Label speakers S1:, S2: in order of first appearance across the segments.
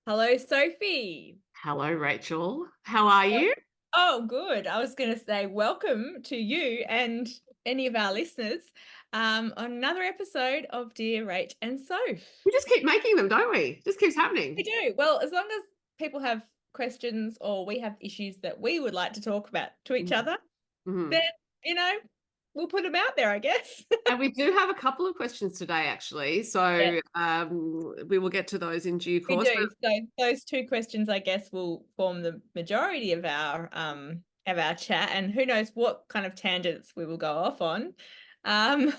S1: Hello, Sophie.
S2: Hello, Rachel. How are you?
S1: Oh, good. I was going to say welcome to you and any of our listeners on another episode of Dear Rach and Soph.
S2: We just keep making them, don't we? Just keeps
S1: We
S2: happening.
S1: do. Well, as long as people have questions or we have issues that we would like to talk about to each
S2: Mhm.
S1: other, then,
S2: Mhm.
S1: you know, we'll put them out there, I guess.
S2: And we do have a couple of questions today, actually.
S1: Yeah,
S2: So we will get to those in due
S1: we
S2: course.
S1: do. So those two questions, I guess, will form the majority of our chat, and who knows what kind of tangents we will go off on. Um,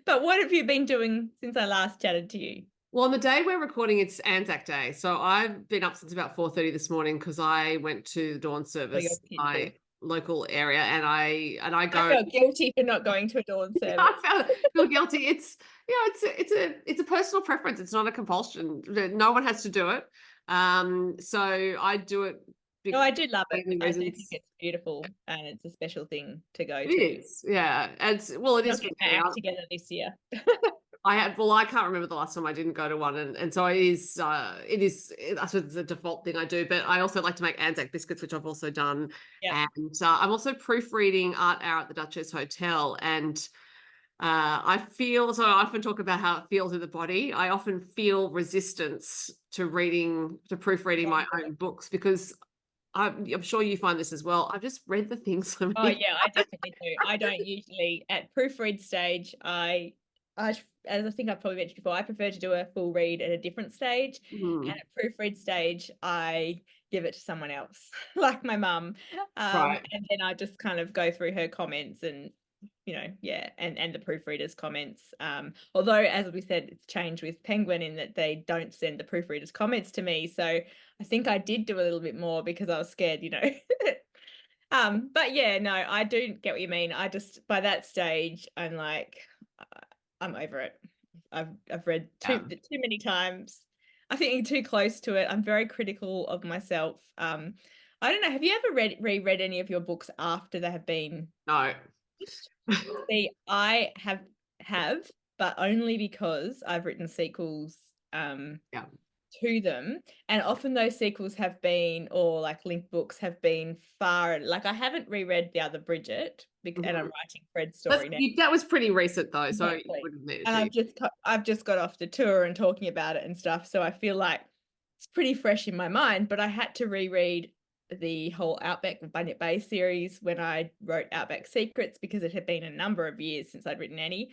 S1: but what have you been doing since I last chatted to you?
S2: Well, on the day we're recording, it's Anzac Day. So I've been up since about 4:30 this morning because I went to the dawn
S1: Oh, you're
S2: service in
S1: typical.
S2: my local area, and I
S1: I
S2: go.
S1: felt guilty for not going to a dawn service.
S2: Feel guilty. It's a personal preference. It's not a compulsion. No one has to do it. So I do it
S1: No,
S2: because
S1: I do love it.
S2: mainly
S1: I do think
S2: reasons.
S1: it's beautiful and it's a special thing to go
S2: It
S1: to.
S2: is, yeah. It
S1: I'll
S2: is for
S1: get my
S2: me.
S1: act together this year.
S2: I can't remember the last time I didn't go to one, and so I suppose it's a default thing I do. But I also like to make Anzac biscuits, which I've also done,
S1: Yep.
S2: and I'm also proofreading Art Hour at the Duchess Hotel, and I feel so. I often talk about how it feels in the body. I often feel resistance to proofreading my own books because I'm sure you find this as well. I've just read the things so
S1: Oh
S2: many.
S1: yeah, I definitely do. I don't usually at proofread stage. I, as I think I've probably mentioned before, I prefer to do a full read at a different stage, and
S2: Mm,
S1: at proofread stage, I give it to someone else, like my mum,
S2: right.
S1: and then I just kind of go through her comments and yeah, and the proofreaders' comments. Although as we said, it's changed with Penguin in that they don't send the proofreaders' comments to me, so I think I did do a little bit more because I was scared, But yeah, no, I do get what you mean. I just by that stage, I'm like, uh, I'm over it. I've read
S2: Yeah.
S1: too many times. I think you're too close to it. I'm very critical of myself. I don't know. Have you ever reread any of your books after they have been
S2: No.
S1: finished? See, I have, but only because I've written sequels.
S2: Yeah.
S1: To them, and often those sequels have been, or like linked books have been far, like I haven't reread the other Bridget and I'm
S2: Mhm.
S1: writing Fred's story now.
S2: That was pretty recent though, so you
S1: Exactly.
S2: would admit it
S1: And
S2: to you.
S1: I've just got off the tour and talking about it and stuff, so I feel like it's pretty fresh in my mind, but I had to reread the whole Outback Bunyip Bay series when I wrote Outback Secrets because it had been a number of years since I'd written any.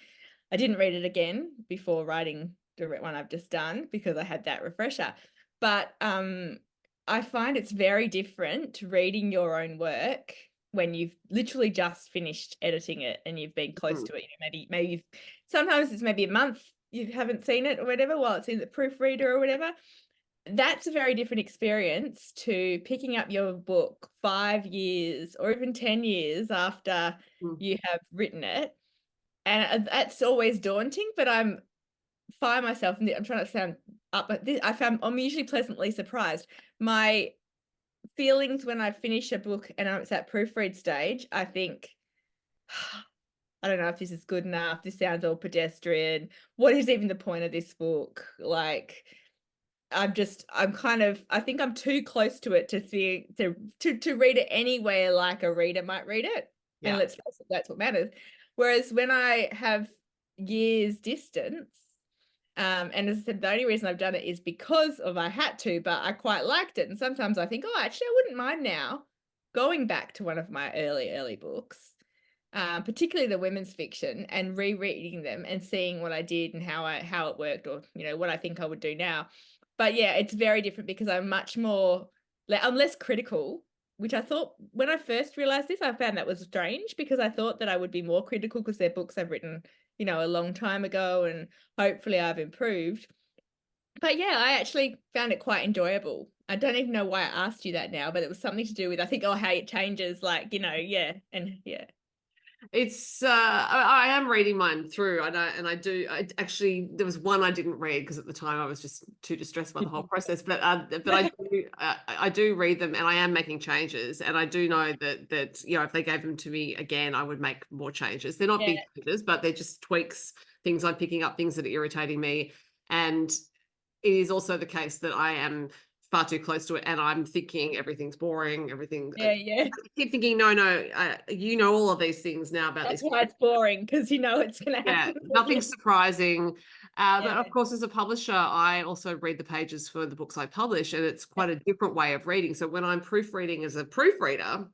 S1: I didn't read it again before writing the one I've just done because I had that refresher. But I find it's very different reading your own work when you've literally just finished editing it and you've been close
S2: Mm.
S1: to it. Maybe you've sometimes it's maybe a month you haven't seen it or whatever while it's in the proofreader or whatever. That's a very different experience to picking up your book 5 years or even 10 years after
S2: Mm.
S1: you have written it. And that's always daunting, but find myself, and I'm trying to sound up, but I'm usually pleasantly surprised. My feelings when I finish a book and it's at proofread stage, I think, I don't know if this is good enough. This sounds all pedestrian. What is even the point of this book? Like, I think I'm too close to it to see to read it anywhere like a reader might read it. And
S2: Yeah.
S1: let's face it, that's what matters. Whereas when I have years distance, and as I said, the only reason I've done it is because of I had to, but I quite liked it. And sometimes I think, oh, actually, I wouldn't mind now going back to one of my early books, particularly the women's fiction, and rereading them and seeing what I did and how it worked, or what I think I would do now. But yeah, it's very different because I'm less critical, which I thought when I first realized this, I found that was strange because I thought that I would be more critical because they're books I've written, a long time ago, and hopefully I've improved. But yeah, I actually found it quite enjoyable. I don't even know why I asked you that now, but it was something to do with, I think, oh, how it changes, like, yeah, and yeah.
S2: It's I am reading mine through, I actually there was one I didn't read because at the time I was just too distressed by the whole process. But I do read them, and I am making changes, and I do know that if they gave them to me again, I would make more changes. They're not
S1: Yeah,
S2: big changes, but they're just tweaks, things I'm picking up, things that are irritating me, and it is also the case that I am far too close to it, and I'm thinking everything's boring, everything.
S1: Yeah.
S2: I keep thinking, no, you know all of these things now about
S1: That's
S2: this.
S1: why it's boring, because you know it's going to
S2: Yeah,
S1: happen.
S2: nothing surprising. But
S1: Yeah.
S2: of course, as a publisher, I also read the pages for the books I publish, and it's quite a different way of reading. So when I'm proofreading as a proofreader,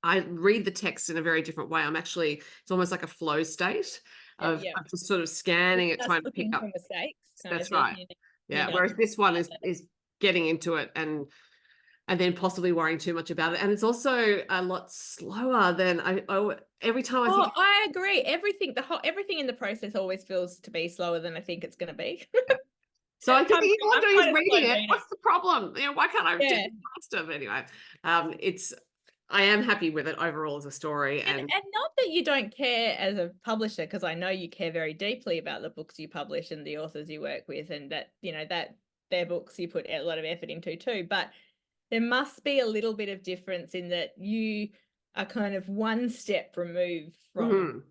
S2: I read the text in a very different way. It's almost like a flow state of just sort of scanning it,
S1: Just
S2: trying to pick
S1: looking
S2: up.
S1: for mistakes kind of
S2: That's
S1: thing.
S2: right.
S1: You
S2: Yeah.
S1: know.
S2: Whereas this one is getting into it and then possibly worrying too much about it. And it's also a lot slower than every time I think.
S1: Oh, I agree. Everything in the process always feels to be slower than I think it's going to be.
S2: So I keep thinking, all I'm doing
S1: quite
S2: is
S1: a slow
S2: reading it.
S1: reader.
S2: What's the problem? Why can't I do
S1: Yeah.
S2: it faster? But anyway, I am happy with it overall as a story.
S1: And not that you don't care as a publisher, because I know you care very deeply about the books you publish and the authors you work with, and that, that their books you put a lot of effort into too. But there must be a little bit of difference in that you are kind of one step removed from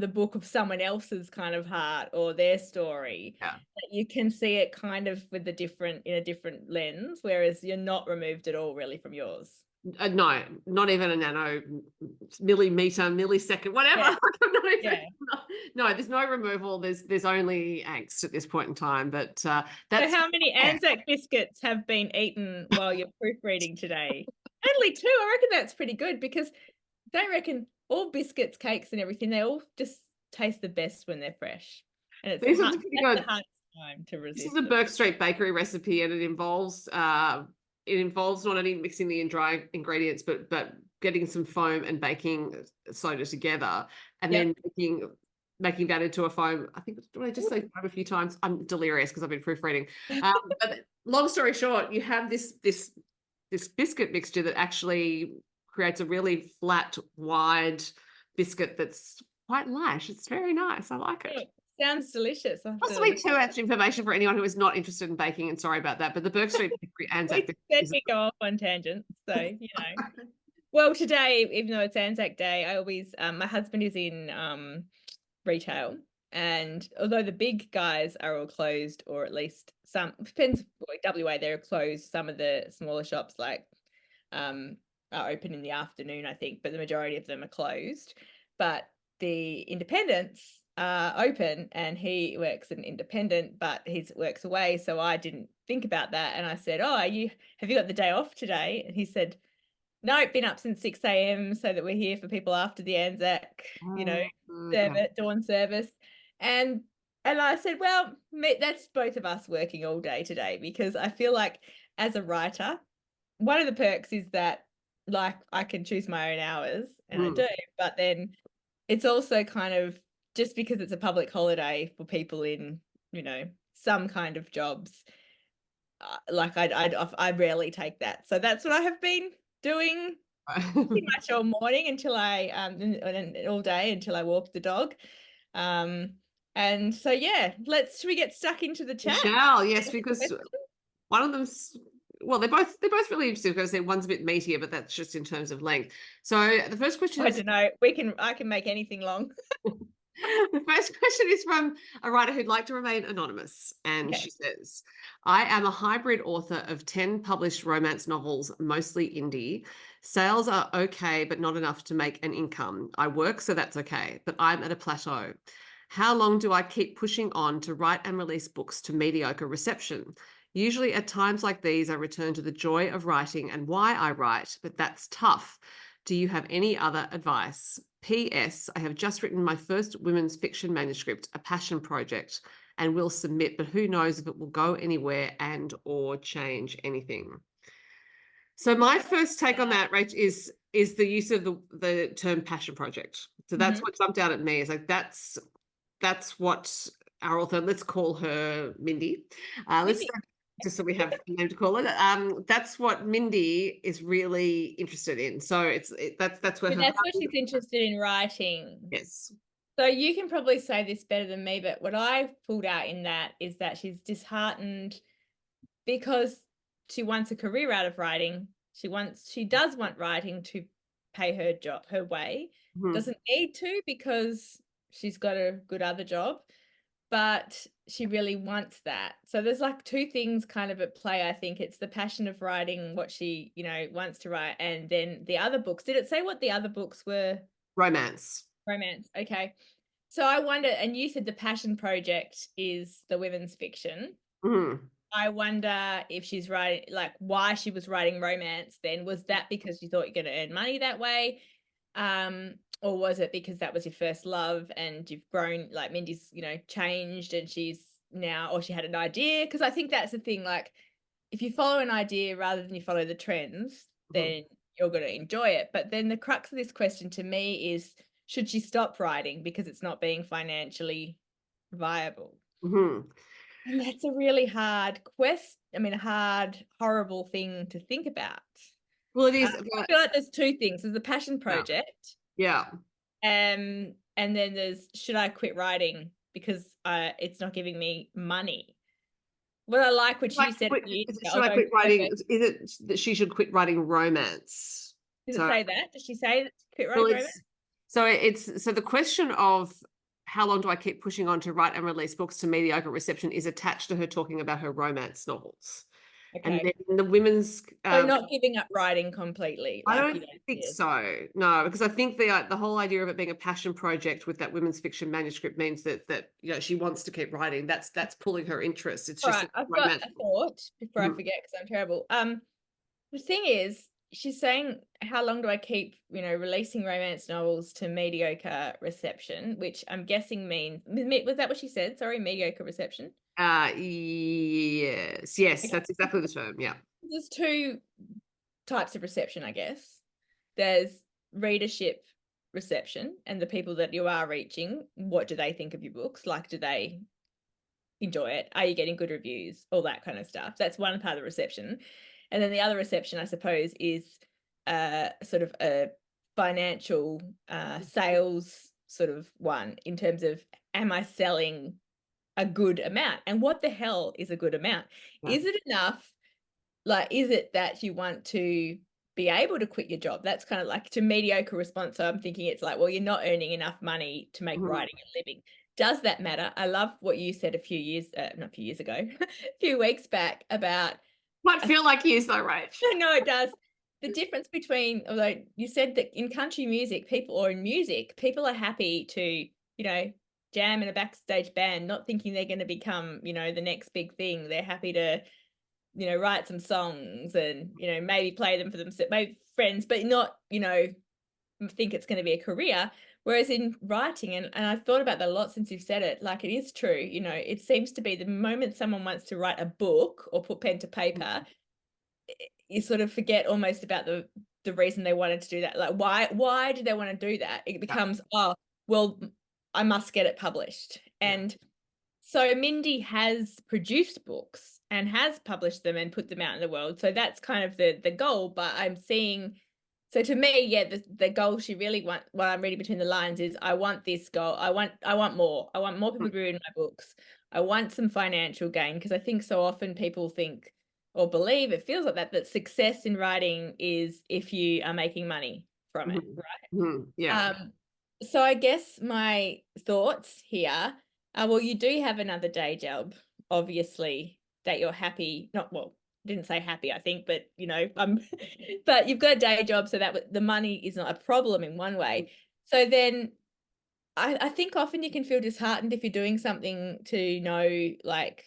S1: the book of someone else's kind of heart or their story.
S2: Yeah.
S1: That you can see it kind of in a different lens, whereas you're not removed at all really from yours.
S2: No, not even a nano millimeter, millisecond, whatever.
S1: Yeah.
S2: No, there's no removal. There's only angst at this point in time. But that's
S1: So how many Anzac biscuits have been eaten while you're proofreading today? Only 2. I reckon that's pretty good, because they reckon all biscuits, cakes and everything, they all just taste the best when they're fresh. And it's
S2: these are
S1: that's
S2: pretty
S1: the
S2: good.
S1: hardest time to resist.
S2: This is a Burke Street Bakery recipe, and it involves not only mixing the dry ingredients, but getting some foam and baking soda together, and then making that into a foam. I think, did I just say foam a few times? I'm delirious because I've been proofreading. But long story short, you have this biscuit mixture that actually creates a really flat, wide biscuit that's quite light. It's very nice. I like it.
S1: Sounds delicious.
S2: Possibly too much information for anyone who is not interested in baking, and sorry about that. But the Burke Street Anzac
S1: we go off on tangents, so Well, today, even though it's Anzac Day, I always my husband is in retail, and although the big guys are all closed, or at least some, depends, WA they're closed. Some of the smaller shops are open in the afternoon, I think, but the majority of them are closed. But the independents are open, and he works an independent, but he works away. So I didn't think about that, and I said, "Oh, have you got the day off today?" And he said, "No, been up since 6 a.m. so that we're here for people after the Anzac, dawn service." And I said, "Well, that's both of us working all day today," because I feel like as a writer, one of the perks is that I can choose my own hours, and I do, but then it's also kind of, just because it's a public holiday for people in, some kind of jobs, I rarely take that. So that's what I have been doing pretty much all morning until and all day until I walk the dog. And so should we get stuck into the chat?
S2: Yes, because one of them's, well, they're both really interesting, because one's a bit meatier, but that's just in terms of length. So the first question
S1: I don't know. I can make anything long.
S2: The first question is from a writer who'd like to remain anonymous. And she says, "I am a hybrid author of 10 published romance novels, mostly indie. Sales are okay, but not enough to make an income. I work, so that's okay, but I'm at a plateau. How long do I keep pushing on to write and release books to mediocre reception? Usually at times like these, I return to the joy of writing and why I write, but that's tough. Do you have any other advice? P.S. I have just written my first women's fiction manuscript, a passion project, and will submit, but who knows if it will go anywhere and or change anything." So my first take on that, Rach, is the use of the term passion project. So that's what jumped out at me, is like that's what our author, let's call her Mindy. Just so we have a name to call it. That's what Mindy is really interested in. So that's where
S1: that's what she's interested in writing.
S2: Yes.
S1: So you can probably say this better than me, but what I've pulled out in that is that she's disheartened because she wants a career out of writing. She does want writing to pay her way. Doesn't need to, because she's got a good other job. but she really wants that. So there's like two things kind of at play. I think it's the passion of writing what she, wants to write, and then the other books. Did it say what the other books were?
S2: Romance.
S1: Romance. Okay. So I wonder, and you said the passion project is the women's fiction.
S2: Mm.
S1: I wonder if she's writing, like, why she was writing romance then. Was that because you thought you're going to earn money that way? Or was it because that was your first love and you've grown, like Mindy's, changed and she's now, or she had an idea? Because I think that's the thing, like, if you follow an idea rather than you follow the trends, then you're going to enjoy it. But then the crux of this question to me is, should she stop writing because it's not being financially viable?
S2: Mm-hmm.
S1: And that's a really hard a hard, horrible thing to think about.
S2: Well, it is.
S1: I feel like there's two things. There's the passion project.
S2: Yeah.
S1: And then there's, should I quit writing because it's not giving me money? What I like, which you said,
S2: Should I quit writing? Is it that she should quit writing romance?
S1: Does it say that? Does she say quit
S2: Well,
S1: writing romance?
S2: so the question of how long do I keep pushing on to write and release books to mediocre reception is attached to her talking about her romance novels. And
S1: Okay.
S2: then the women's
S1: So not giving up writing completely.
S2: I
S1: Like,
S2: don't think so. No, because I think the whole idea of it being a passion project with that women's fiction manuscript means that she wants to keep writing. That's pulling her interest. It's
S1: all
S2: just
S1: right, I've got a thought before I
S2: Mhm.
S1: forget because I'm terrible. The thing is, she's saying, how long do I keep, releasing romance novels to mediocre reception, which I'm guessing means, was that what she said? Sorry, mediocre reception?
S2: Yes,
S1: Okay.
S2: that's exactly the term. Yeah.
S1: There's two types of reception, I guess. There's readership reception, and the people that you are reaching, what do they think of your books? Like, do they enjoy it? Are you getting good reviews? All that kind of stuff. That's one part of the reception. And then the other reception, I suppose, is sort of a financial sales sort of one, in terms of, am I selling a good amount? And what the hell is a good amount?
S2: Yeah.
S1: Is it enough? Like, is it that you want to be able to quit your job? That's kind of like, to mediocre response. So I'm thinking it's like, well, you're not earning enough money to make writing a living. Does that matter? I love what you said not a few years ago, a few weeks back about.
S2: Might feel like years though, Rach.
S1: No, it does. The difference between, although you said that in country music, people are happy to, jam in a backstage band, not thinking they're going to become, the next big thing. They're happy to, write some songs and, maybe play them for themselves, maybe friends, but not, think it's going to be a career. Whereas in writing, and I've thought about that a lot since you've said it, like, it is true, it seems to be the moment someone wants to write a book or put pen to paper, you sort of forget almost about the reason they wanted to do that. Like, why do they want to do that? It becomes, oh, well, I must get it published. And so Mindy has produced books and has published them and put them out in the world. So that's kind of the goal. But I'm seeing, so to me, the goal she really wants, what I'm reading between the lines, is, I want this goal. I want more. I want more people to read my books. I want some financial gain, because I think so often people think or believe, it feels like that success in writing is if you are making money from it, right?
S2: Yeah.
S1: So I guess my thoughts here are, well, you do have another day job, obviously, that you're happy, not, well, didn't say happy, I think, but but you've got a day job, so that the money is not a problem in one way. So then I think often you can feel disheartened if you're doing something to no, like,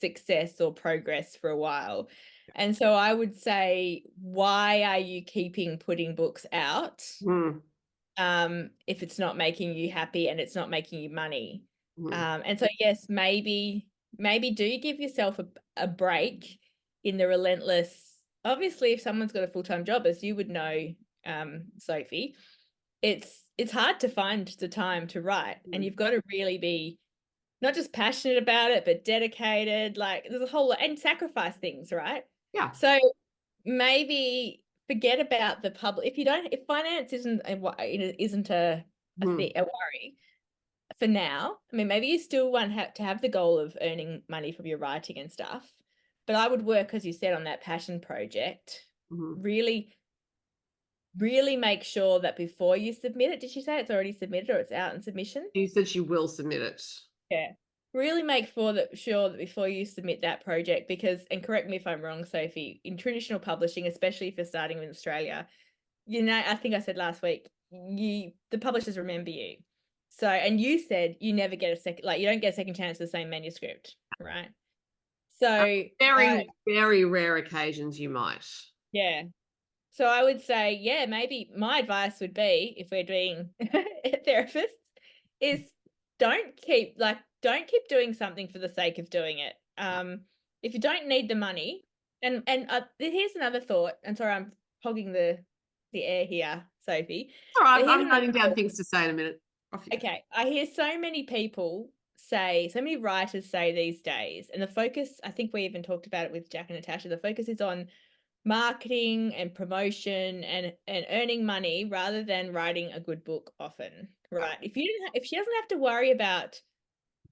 S1: success or progress for a while. And so I would say, why are you keeping putting books out if it's not making you happy and it's not making you money? And so yes, maybe do give yourself a break in the relentless, obviously, if someone's got a full-time job, as you would know, Sophie, it's hard to find the time to write, and you've got to really be not just passionate about it, but dedicated. Like, there's a whole lot, and sacrifice things, right?
S2: Yeah.
S1: So maybe forget about the public. If finance isn't a worry for now, I mean, maybe you still want to have the goal of earning money from your writing and stuff, but I would work, as you said, on that passion project. Really, really make sure that before you submit it, did she say it's already submitted or it's out in submission?
S2: You said she will submit it.
S1: Yeah. really make sure that before you submit that project, because, and correct me if I'm wrong, Sophie, in traditional publishing, especially if you're starting in Australia, I think I said last week, the publishers remember you. So, and you said you never get a second, like you don't get a second chance for the same manuscript, right? So,
S2: Very, very rare occasions you might.
S1: yeah. So I would say, yeah, maybe my advice would be, if we're doing therapists, is don't keep doing something for the sake of doing it. If you don't need the money, and here's another thought, and sorry, I'm hogging the air here, Sophie.
S2: All right,
S1: But here's
S2: I'm
S1: another
S2: writing down
S1: thought.
S2: things to say in a minute. Off you go.
S1: Okay, I hear so many people say, so many writers say these days, and the focus, I think we even talked about it with Jack and Natasha, the focus is on marketing and promotion and earning money rather than writing a good book often, right? If she doesn't have to worry about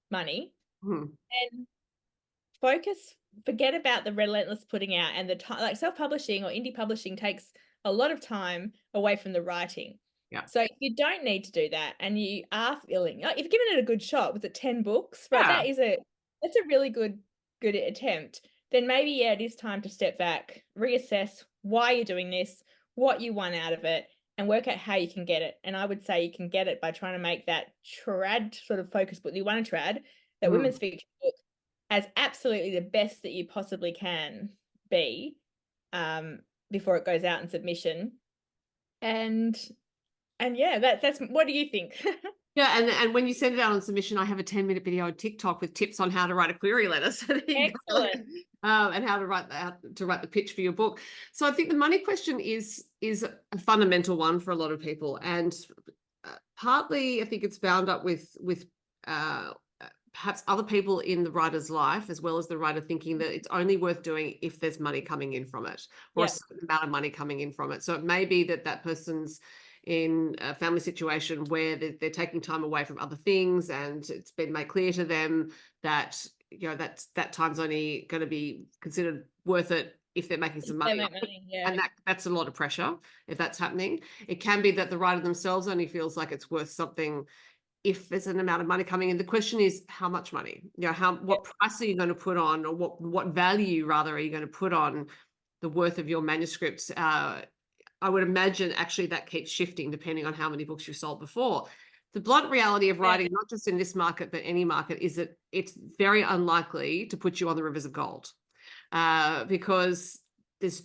S1: money, then forget about the relentless putting out and the time. Like self-publishing or indie publishing takes a lot of time away from the writing.
S2: Yeah.
S1: So if you don't need to do that and you are feeling like you've given it a good shot, was it 10 books, right?
S2: Yeah.
S1: That's a really good attempt. Then maybe, yeah, it is time to step back, reassess why you're doing this, what you want out of it, and work out how you can get it. And I would say you can get it by trying to make that trad sort of focus book you want to trad, that women's fiction book, as absolutely the best that you possibly can be, before it goes out in submission. And yeah, that's what do you think?
S2: Yeah, and when you send it out on submission, I have a 10-minute video on TikTok with tips on how to write a query letter. So there you go. And how to write the pitch for your book. So I think the money question is a fundamental one for a lot of people, and partly I think it's bound up with perhaps other people in the writer's life, as well as the writer thinking that it's only worth doing if there's money coming in from it, or a certain amount of money coming in from it. So it may be that person's in a family situation where they're taking time away from other things, and it's been made clear to them that that time's only going to be considered worth it if they're making some money. And that's a lot of pressure if that's happening. It can be that the writer themselves only feels like it's worth something if there's an amount of money coming in. The question is how much money, what price are you going to put on, or what value rather are you going to put on the worth of your manuscripts? I would imagine actually that keeps shifting depending on how many books you've sold before. The blunt reality of writing, not just in this market, but any market, is that it's very unlikely to put you on the rivers of gold, because there's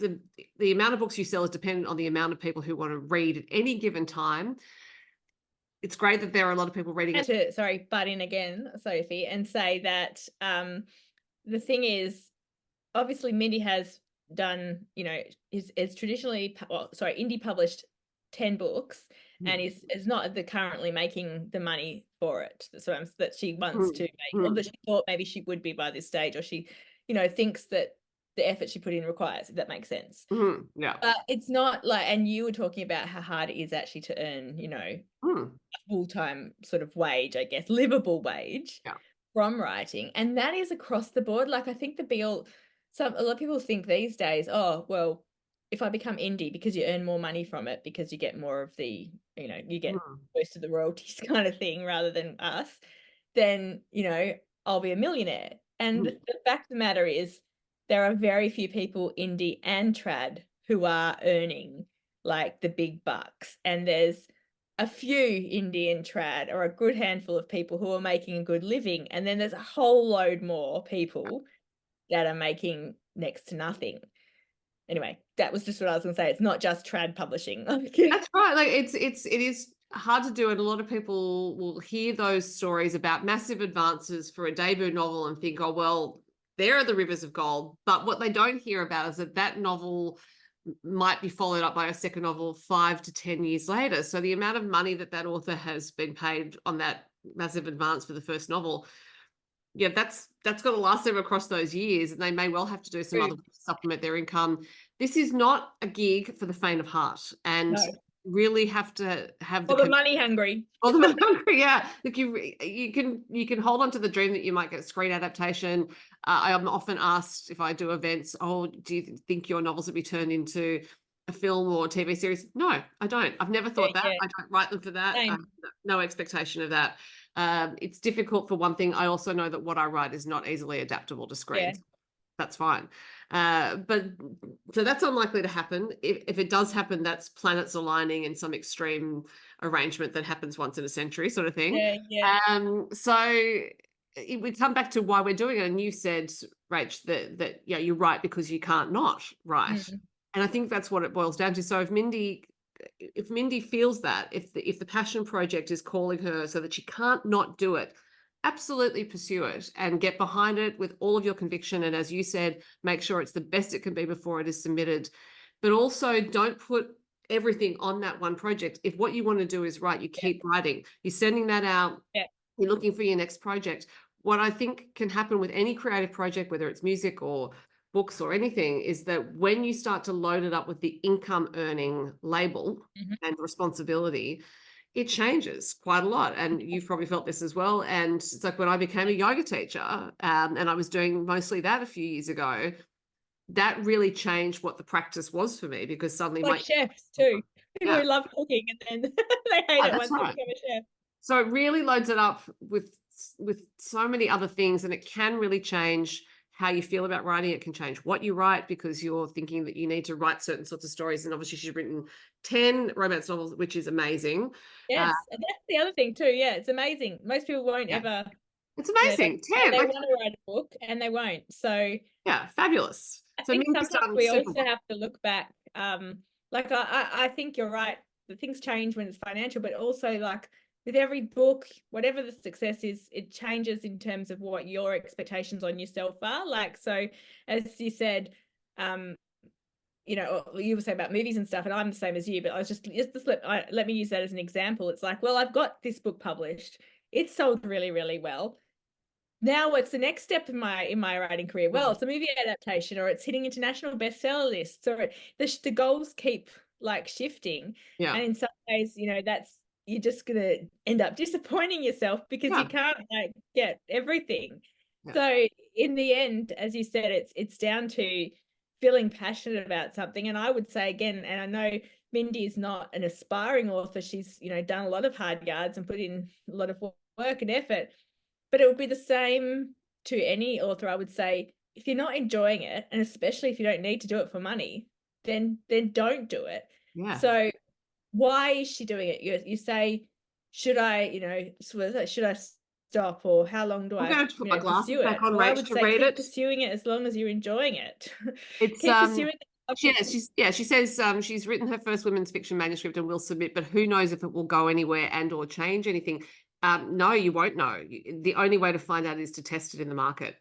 S2: the amount of books you sell is dependent on the amount of people who want to read at any given time. It's great that there are a lot of people reading it.
S1: Sorry, butt in again, Sophie, and say that the thing is, obviously Mindy has done, is traditionally, indie published 10 books and is not currently making the money for it. So that she wants to make, or that she thought maybe she would be by this stage, or she, thinks that the effort she put in requires, if that makes sense.
S2: Yeah.
S1: But it's not like, and you were talking about how hard it is actually to earn, a full-time sort of wage, I guess, livable wage from writing. And that is across the board. Like I think a lot of people think these days, oh, well, if I become indie, because you earn more money from it, because you get more of the, you get most of the royalties kind of thing rather than us, then, I'll be a millionaire. And the fact of the matter is there are very few people, indie and trad, who are earning like the big bucks. And there's a few indie and trad, or a good handful of people who are making a good living. And then there's a whole load more people that are making next to nothing. Anyway, that was just what I was going to say. It's not just trad publishing.
S2: That's right. Like it is hard to do, and a lot of people will hear those stories about massive advances for a debut novel and think, oh well, there are the rivers of gold. But what they don't hear about is that novel might be followed up by a second novel 5 to 10 years later. So the amount of money that author has been paid on that massive advance for the first novel, that's got to last them across those years, and they may well have to do some other to supplement their income. This is not a gig for the faint of heart, and really have to have
S1: the money hungry.
S2: Or the money hungry, yeah. Look, you can hold on to the dream that you might get a screen adaptation. I am often asked if I do events, oh, do you think your novels would be turned into a film or TV series? No, I don't. I've never thought that. I don't write them for that. I have no expectation of that. It's difficult for one thing. I also know that what I write is not easily adaptable to screens. That's fine. But so that's unlikely to happen. If it does happen, that's planets aligning in some extreme arrangement that happens once in a century sort of thing. So we come back to why we're doing it. And you said, Rach, that yeah, you're right because you can't not write. And I think that's what it boils down to. So if Mindy feels that, if the passion project is calling her so that she can't not do it, absolutely pursue it and get behind it with all of your conviction. And as you said, make sure it's the best it can be before it is submitted. But also don't put everything on that one project. If what you want to do is write, you keep writing. You're sending that out. You're looking for your next project. What I think can happen with any creative project, whether it's music or books or anything, is that when you start to load it up with the income earning label and responsibility, it changes quite a lot. And you've probably felt this as well. And it's like when I became a yoga teacher, and I was doing mostly that a few years ago, that really changed what the practice was for me, because suddenly
S1: like chefs too, people who love cooking and then they hate it once they become a chef.
S2: So it really loads it up with so many other things, and it can really change how you feel about writing. It can change what you write because you're thinking that you need to write certain sorts of stories. And obviously she's written 10 romance novels, which is amazing.
S1: Yes, and that's the other thing too. Yeah, it's amazing. Most people won't ever.
S2: It's amazing.
S1: They want to write a book and they won't. So
S2: yeah, fabulous.
S1: I think sometimes we also have to look back. Like I think you're right. The things change when it's financial, but also like with every book, whatever the success is, it changes in terms of what your expectations on yourself are. Like, so as you said, you know, you were saying about movies and stuff, and I'm the same as you, but I was just let me use that as an example. It's like, well, I've got this book published. It's sold really, really well. Now what's the next step in my writing career? Well, it's a movie adaptation, or it's hitting international bestseller lists, or the goals keep like shifting. And in some ways, you know, you're just going to end up disappointing yourself because you can't like get everything. So in the end, as you said, it's down to feeling passionate about something. And I would say again, and I know Mindy is not an aspiring author. She's, you know, done a lot of hard yards and put in a lot of work and effort, but it would be the same to any author. I would say, if you're not enjoying it, and especially if you don't need to do it for money, then don't do it. So why is she doing it? You say, should I, you know, should I stop, or how long do I pursue it?
S2: Well, I would say keep
S1: pursuing it as long as you're enjoying it.
S2: It's
S1: keep pursuing it.
S2: she says she's written her first women's fiction manuscript and will submit, but who knows if it will go anywhere and or change anything. No, you won't know. The only way to find out is to test it in the market.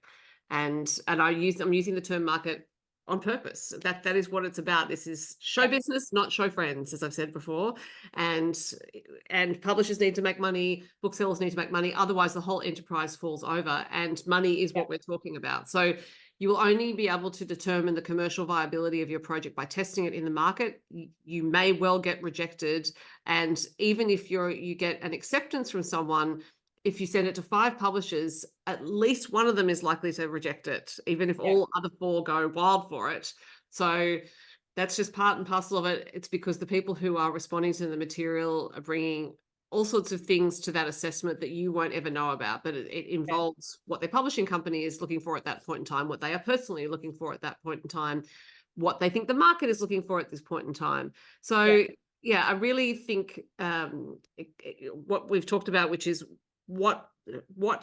S2: And I'm using the term market on purpose. That is what it's about. This is show business, not show friends, as I've said before. And publishers need to make money, booksellers need to make money. Otherwise, the whole enterprise falls over. And money is what we're talking about. So you will only be able to determine the commercial viability of your project by testing it in the market. You may well get rejected. And even if you get an acceptance from someone, if you send it to 5 publishers, at least one of them is likely to reject it, even if all other 4 go wild for it. So that's just part and parcel of it. It's because the people who are responding to the material are bringing all sorts of things to that assessment that you won't ever know about, but it involves what their publishing company is looking for at that point in time, what they are personally looking for at that point in time, what they think the market is looking for at this point in time. So I really think what we've talked about, which is what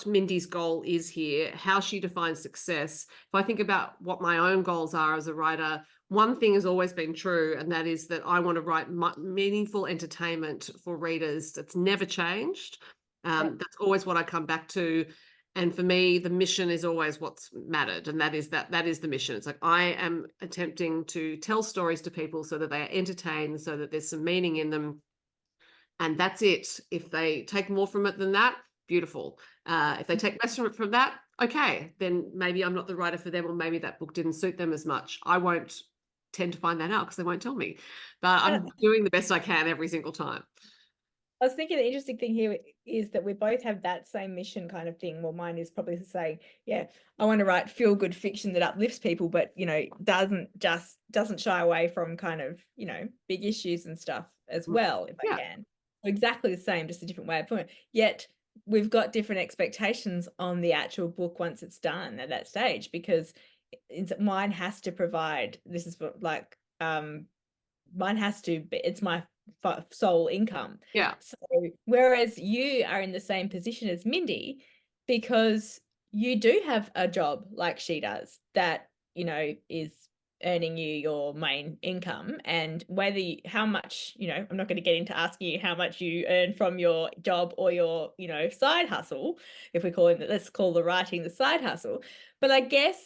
S2: Mindy's goal is here, how she defines success. If I think about what my own goals are as a writer, one thing has always been true, and that is that I want to write meaningful entertainment for readers. That's never changed. That's always what I come back to. And for me, the mission is always what's mattered. And that is the mission. It's like, I am attempting to tell stories to people so that they are entertained, so that there's some meaning in them. And that's it. If they take more from it than that, beautiful. If they take less from that, okay, then maybe I'm not the writer for them, or maybe that book didn't suit them as much. I won't tend to find that out because they won't tell me. But I'm doing the best I can every single time.
S1: I was thinking the interesting thing here is that we both have that same mission kind of thing. Well, mine is probably to say, I want to write feel-good fiction that uplifts people, but, you know, doesn't shy away from kind of, you know, big issues and stuff as well, if I can. Exactly the same, just a different way of putting it. Yet we've got different expectations on the actual book once it's done at that stage, because mine has to provide, this is what, like, mine has to be, it's my sole income.
S2: Yeah.
S1: So whereas you are in the same position as Mindy, because you do have a job like she does that, you know, is earning you your main income, and whether you, how much, you know, I'm not going to get into asking you how much you earn from your job or your, you know, side hustle, if we call it, let's call the writing the side hustle. But I guess,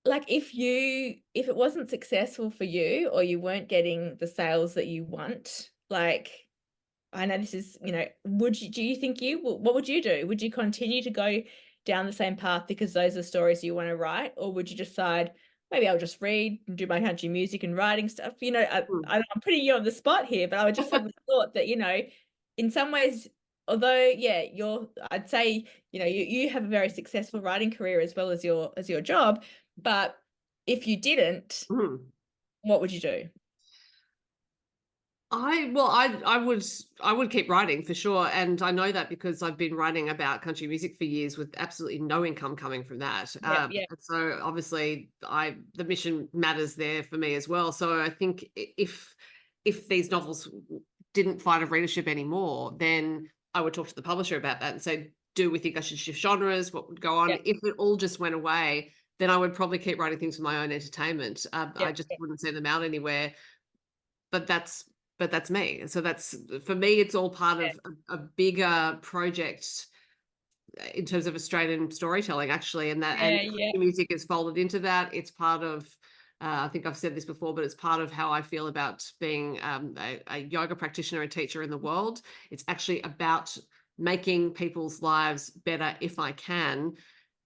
S1: like, if it wasn't successful for you, or you weren't getting the sales that you want, like, I know this is, you know, do you think what would you do? Would you continue to go down the same path because those are stories you want to write? Or would you decide, maybe I'll just read and do my country music and writing stuff? You know, I'm putting you on the spot here, but I would just have the thought that, you know, in some ways, although, yeah, I'd say, you know, you have a very successful writing career as well as your job, but if you didn't, what would you do?
S2: I would keep writing for sure, and I know that because I've been writing about country music for years with absolutely no income coming from that.
S1: Yeah.
S2: And so obviously, the mission matters there for me as well. So I think if these novels didn't find a readership anymore, then I would talk to the publisher about that and say, do we think I should shift genres? What would go on?
S1: Yeah.
S2: If it all just went away, then I would probably keep writing things for my own entertainment. I just wouldn't send them out anywhere. But that's me. So that's, for me, it's all part of a bigger project in terms of Australian storytelling, actually, and music is folded into that. It's part of, I think I've said this before, but it's part of how I feel about being a yoga practitioner and teacher in the world. It's actually about making people's lives better if I can.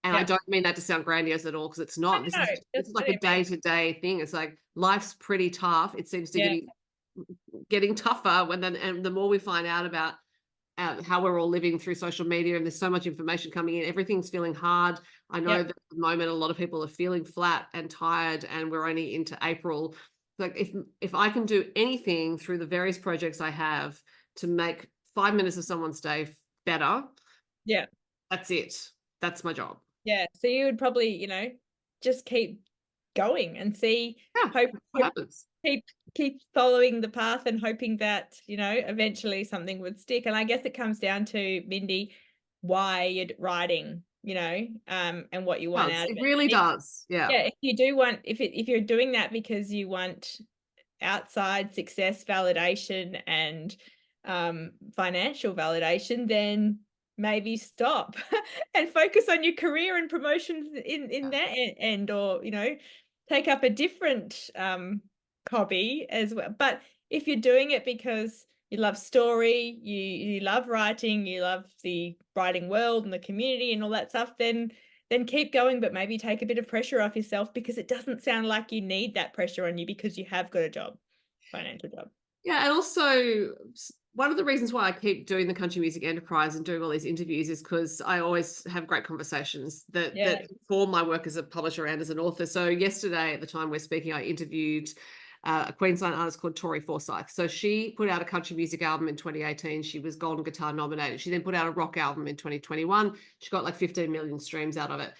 S2: And I don't mean that to sound grandiose at all, because it's not. This is like a day-to-day thing. It's like life's pretty tough. It seems to be getting tougher and the more we find out about how we're all living through social media, and there's so much information coming in, everything's feeling hard. I know that at the moment a lot of people are feeling flat and tired, and we're only into April. Like, if I can do anything through the various projects I have to make 5 minutes of someone's day better, that's it. That's my job.
S1: So you would probably, you know, just keep going and see, hope
S2: what happens.
S1: Keep following the path and hoping that, you know, eventually something would stick. And I guess it comes down to, Mindy, why you're writing, you know, and what you want out of it.
S2: It really does.
S1: If you do want, if you're doing that because you want outside success validation and financial validation, then maybe stop and focus on your career and promotions in that end, or, you know, take up a different hobby as well. But if you're doing it because you love story, you love writing, you love the writing world and the community and all that stuff, then keep going, but maybe take a bit of pressure off yourself, because it doesn't sound like you need that pressure on you, because you have got a job, financial job.
S2: Yeah, and also one of the reasons why I keep doing the country music enterprise and doing all these interviews is because I always have great conversations that inform my work as a publisher and as an author. So yesterday, at the time we're speaking, I interviewed a Queensland artist called Tori Forsyth. So she put out a country music album in 2018. She was Golden Guitar nominated. She then put out a rock album in 2021. She got like 15 million streams out of it.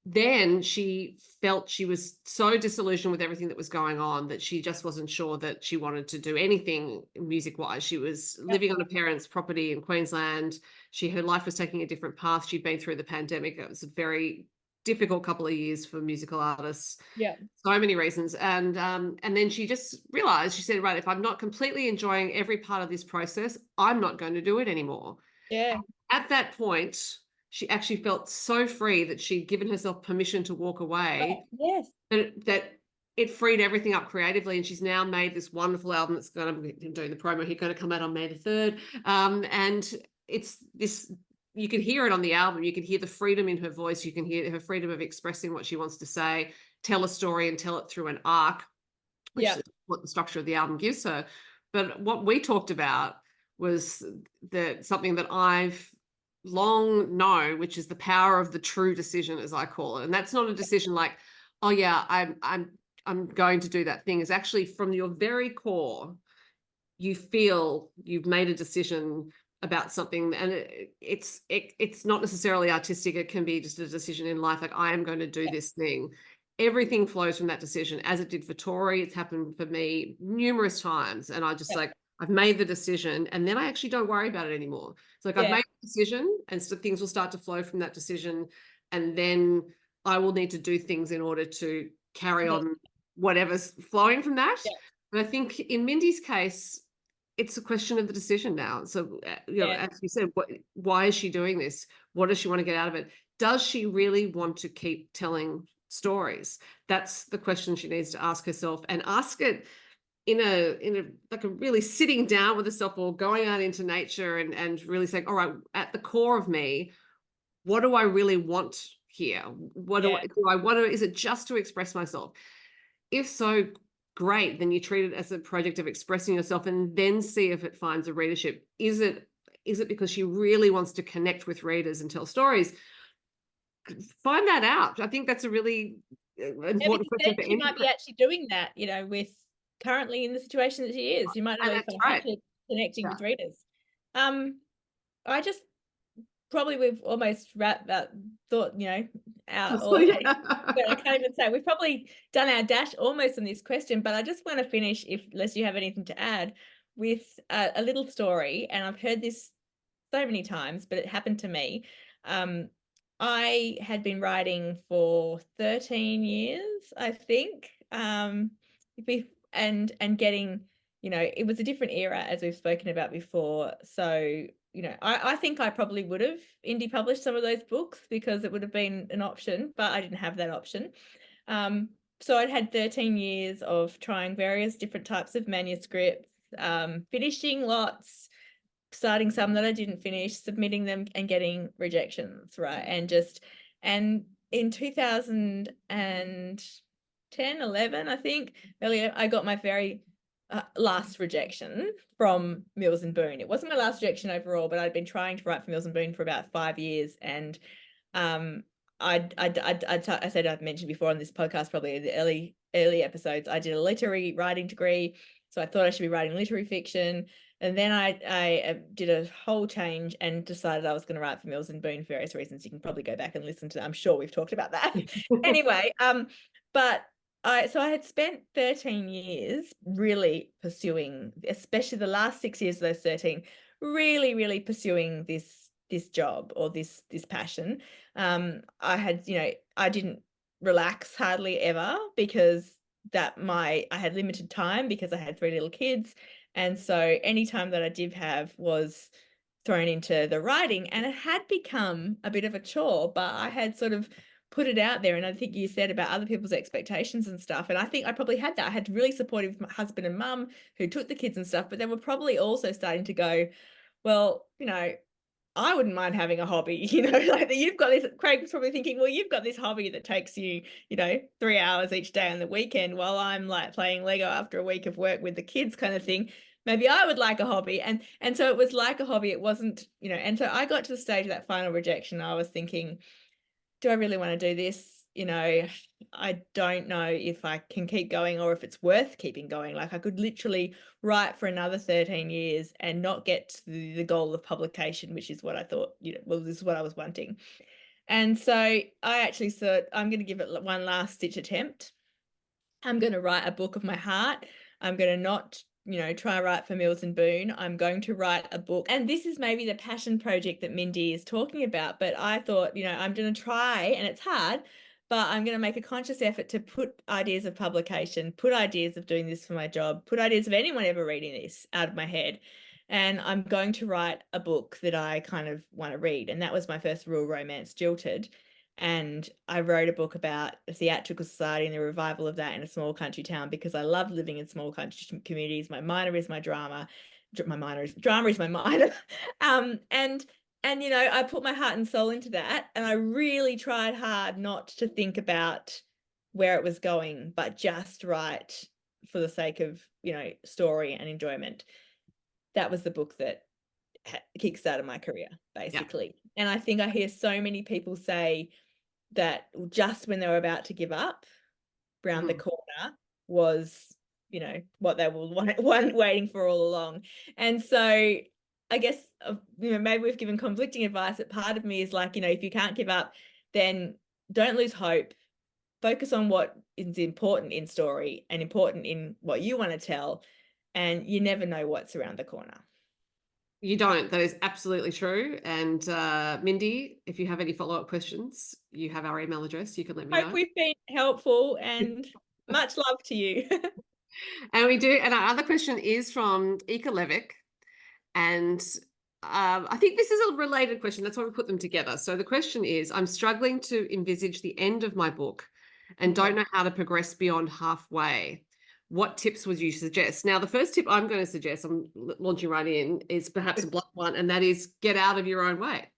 S2: Then she felt she was so disillusioned with everything that was going on that she just wasn't sure that she wanted to do anything music-wise. She was living on a parent's property in Queensland. Her life was taking a different path. She'd been through the pandemic. It was a very difficult couple of years for musical artists. So many reasons. And then she just realized, she said, right, if I'm not completely enjoying every part of this process, I'm not going to do it anymore. At that point, she actually felt so free that she'd given herself permission to walk away. That it freed everything up creatively. And she's now made this wonderful album that's going to be doing the promo here, going to come out on May the 3rd. And it's this, you can hear it on the album. You can hear the freedom in her voice. You can hear her freedom of expressing what she wants to say, tell a story and tell it through an arc, which is what the structure of the album gives her. But what we talked about was something that I've long known, which is the power of the true decision, as I call it. And that's not a decision like, oh yeah, I'm going to do that thing. It's actually from your very core, you feel you've made a decision about something, and it's not necessarily artistic. It can be just a decision in life, like I am going to do this thing. Everything flows from that decision, as it did for Tori. It's happened for me numerous times, and I just like, I've made the decision, and then I actually don't worry about it anymore. It's like I've made the decision, and so things will start to flow from that decision, and then I will need to do things in order to carry on whatever's flowing from that. And I think in Mindy's case, it's a question of the decision now. So, as you said, why is she doing this? What does she want to get out of it? Does she really want to keep telling stories? That's the question she needs to ask herself, and ask it in a like a really sitting down with herself, or going out into nature and really saying, all right, at the core of me, what do I really want here? What do I want to, is it just to express myself? If so, great, then you treat it as a project of expressing yourself, and then see if it finds a readership. Is it because she really wants to connect with readers and tell stories? Find that out. I think that's a really important question for
S1: she might be actually doing that, with currently in the situation that she is. You might not be actually connecting with readers. I just probably, we've almost wrapped that thought, out, or I can't even say, we've probably done our dash almost on this question, but I just want to finish, unless you have anything to add, with a little story. And I've heard this so many times, but it happened to me. I had been writing for 13 years, I think, and getting, it was a different era, as we've spoken about before. So, I think I probably would have indie published some of those books, because it would have been an option, but I didn't have that option. So I'd had 13 years of trying various different types of manuscripts, finishing lots, starting some that I didn't finish, submitting them and getting rejections, right? And in 2010, 11, I think, earlier, I got my very last rejection from Mills and Boon. It wasn't my last rejection overall, but I'd been trying to write for Mills and Boon for about 5 years. And I said, I've mentioned before on this podcast, probably in the early episodes, I did a literary writing degree. So I thought I should be writing literary fiction. And then I did a whole change and decided I was going to write for Mills and Boon for various reasons. You can probably go back and listen to that. I'm sure we've talked about that. Anyway, but I had spent 13 years really pursuing, especially the last 6 years of those 13, really, really pursuing this job, or this passion. I didn't relax hardly ever, because I had limited time, because I had 3 little kids. And so any time that I did have was thrown into the writing, and it had become a bit of a chore, but I had sort of put it out there. And I think you said about other people's expectations and stuff. And I think I probably had that. I had really supportive husband and mum who took the kids and stuff, but they were probably also starting to go, well, I wouldn't mind having a hobby, like that. You've got this, Craig's probably thinking, well, you've got this hobby that takes you, 3 hours each day on the weekend, while I'm like playing Lego after a week of work with the kids, kind of thing. Maybe I would like a hobby. And so it was like a hobby. It wasn't, and so I got to the stage of that final rejection. I was thinking, do I really want to do this? I don't know if I can keep going, or if it's worth keeping going. Like, I could literally write for another 13 years and not get to the goal of publication, which is what I thought, this is what I was wanting. And so I actually thought, I'm going to give it one last ditch attempt. I'm going to write a book of my heart. I'm going to not, try and write for Mills and Boon. I'm going to write a book. And this is maybe the passion project that Mindy is talking about. But I thought, I'm going to try, and it's hard, but I'm going to make a conscious effort to put ideas of publication, put ideas of doing this for my job, put ideas of anyone ever reading this out of my head. And I'm going to write a book that I kind of want to read. And that was my first real romance, Jilted. And I wrote a book about a theatrical society and the revival of that in a small country town, because I love living in small country communities. My minor is my drama. Drama is my minor. And I put my heart and soul into that, and I really tried hard not to think about where it was going, but just write for the sake of, story and enjoyment. That was the book that kickstarted my career, basically. And I think I hear so many people say that just when they were about to give up, round the corner was, what they were waiting for all along. And so I guess, maybe we've given conflicting advice, but part of me is like, if you can't give up, then don't lose hope. Focus on what is important in story and important in what you want to tell. And you never know what's around the corner.
S2: You don't. That is absolutely true. And Mindy, if you have any follow-up questions, you have our email address. You can let me
S1: Hope
S2: know.
S1: we've been helpful, and much love to you.
S2: And we do. And our other question is from Ike Levick. And I think this is a related question. That's why we put them together. So the question is, I'm struggling to envisage the end of my book and don't know how to progress beyond halfway. What tips would you suggest? Now, the first tip I'm going to suggest, I'm launching right in, is perhaps a blunt one, and that is get out of your own way.